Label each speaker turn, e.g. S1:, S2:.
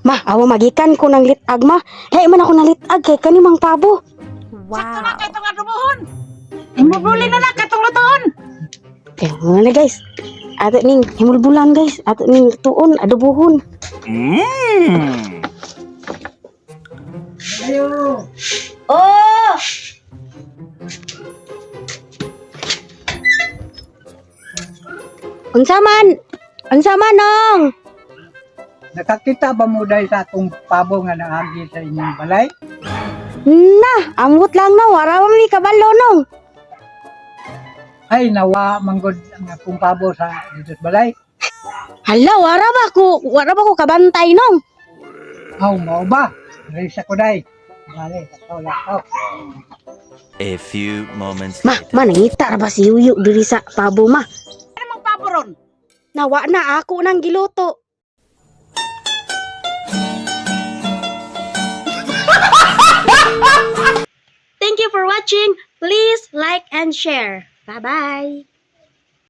S1: Ma, awa magikan ko ng litag ma. Hey man ako ng litag kay kanimang pabo.
S2: Sakto na kay itong adubuhon. Imubuli na lang katong lutoon.
S1: Kaya mga na guys. Ato ning himulbulan guys. Ato ning tuon adobohon.
S2: Ayo.
S1: Oh! Unsa man nong?
S2: Nakakita ba mo dahil sa akong pabo nga naagi sa inyong balay?
S1: Na, amot lang no. Wala man mi kabalo nong.
S2: Ay, nawa manggod ang akong pabo sa dito sa balay.
S1: Hala, wala ba ko kabantay nong.
S2: Aw, mao ba? Race ako day. Bale, lakaw.
S3: A few moments
S1: Ma,
S3: later.
S1: nangita ra ba si Yuyu diri sa pabo ma?
S2: Ano mang pabo ron?
S1: Nawa na ako nang giluto. Thank you for watching. Please like and share. Bye-bye.